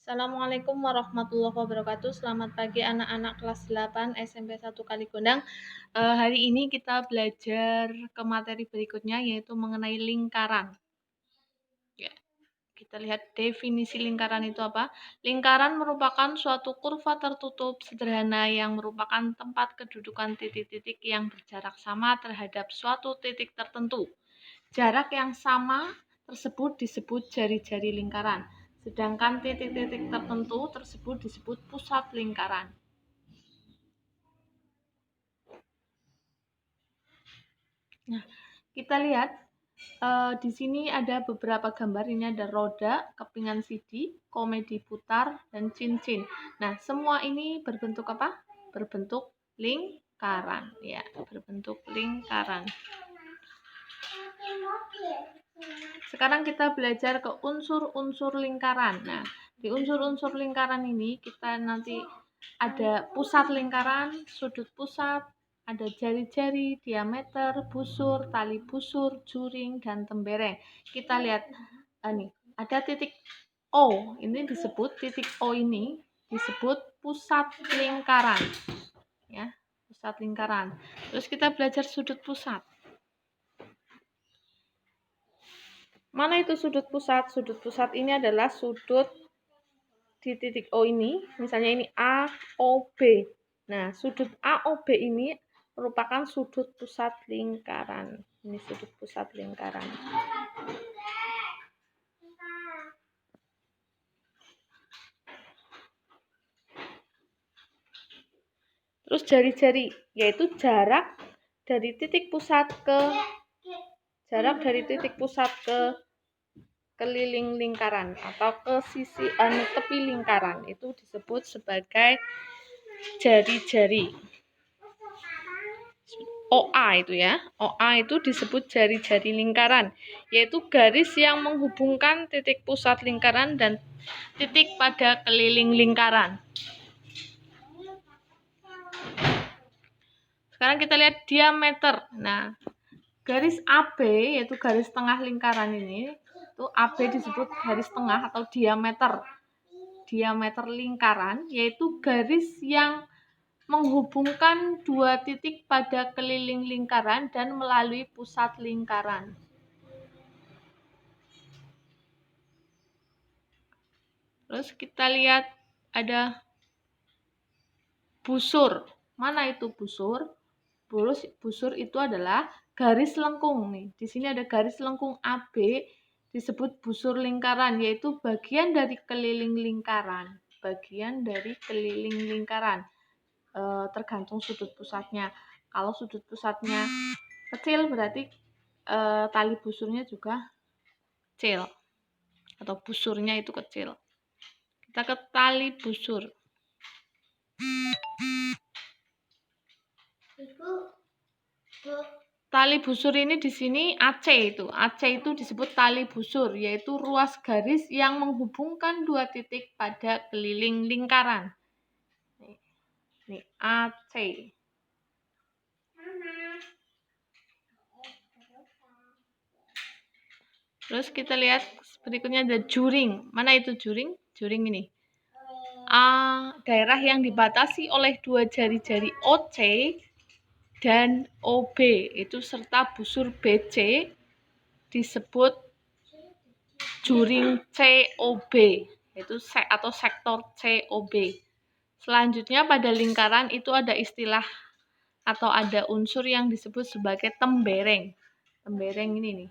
Assalamualaikum warahmatullahi wabarakatuh. Selamat pagi anak-anak kelas 8 SMP 1 Kaligondang. Hari ini kita belajar ke materi berikutnya yaitu mengenai lingkaran. Ya, kita lihat definisi lingkaran itu apa? Lingkaran merupakan suatu kurva tertutup sederhana yang merupakan tempat kedudukan titik-titik yang berjarak sama terhadap suatu titik tertentu. Jarak yang sama tersebut disebut jari-jari lingkaran, sedangkan titik-titik tertentu tersebut disebut pusat lingkaran. Nah, kita lihat di sini ada beberapa gambar. Ini ada roda, kepingan CD, komedi putar, dan cincin. Nah, semua ini berbentuk apa? Berbentuk lingkaran, ya, berbentuk lingkaran. Sekarang kita belajar ke unsur-unsur lingkaran. Nah, di unsur-unsur lingkaran ini kita nanti ada pusat lingkaran, sudut pusat, ada jari-jari, diameter, busur, tali busur, juring, dan tembereng. Kita lihat nih, ada titik O. Ini disebut titik O ini disebut pusat lingkaran. Ya, pusat lingkaran. Terus kita belajar sudut pusat. Mana itu sudut pusat? Sudut pusat ini adalah sudut di titik O ini, misalnya ini A, O, B. Nah, sudut A, O, B ini merupakan sudut pusat lingkaran. Ini sudut pusat lingkaran. Terus jari-jari, yaitu jarak dari titik pusat ke keliling lingkaran atau ke sisi tepi lingkaran, itu disebut sebagai jari-jari. OA itu ya, OA itu disebut jari-jari lingkaran, yaitu garis yang menghubungkan titik pusat lingkaran dan titik pada keliling lingkaran. Sekarang kita lihat diameter. Nah, garis AB yaitu garis tengah lingkaran ini, itu AB disebut garis tengah atau diameter. Diameter lingkaran yaitu garis yang menghubungkan dua titik pada keliling lingkaran dan melalui pusat lingkaran. Terus kita lihat ada busur. Mana itu busur? Busur itu adalah garis lengkung nih. Di sini ada garis lengkung AB disebut busur lingkaran, yaitu bagian dari keliling lingkaran. Bagian dari keliling lingkaran. Tergantung sudut pusatnya. Kalau sudut pusatnya kecil berarti tali busurnya juga kecil atau busurnya itu kecil. Kita ke tali busur. Tali busur ini di sini AC itu. AC itu disebut tali busur, yaitu ruas garis yang menghubungkan dua titik pada keliling lingkaran. Ini AC. Terus kita lihat berikutnya ada juring. Mana itu juring? Juring ini. Daerah yang dibatasi oleh dua jari-jari OC dan OB itu serta busur BC disebut juring COB, yaitu atau sektor COB. Selanjutnya pada lingkaran itu ada istilah atau ada unsur yang disebut sebagai tembereng. Tembereng ini nih.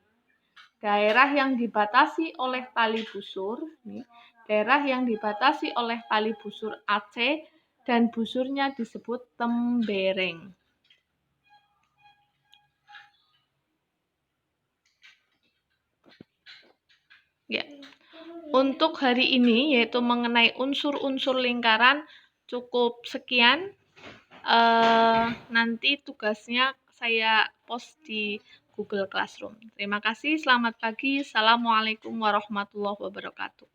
Daerah yang dibatasi oleh tali busur, nih, daerah yang dibatasi oleh tali busur AC dan busurnya disebut tembereng. Ya. Untuk hari ini yaitu mengenai unsur-unsur lingkaran cukup sekian. Nanti tugasnya saya post di Google Classroom. Terima kasih, selamat pagi. Assalamualaikum warahmatullahi wabarakatuh.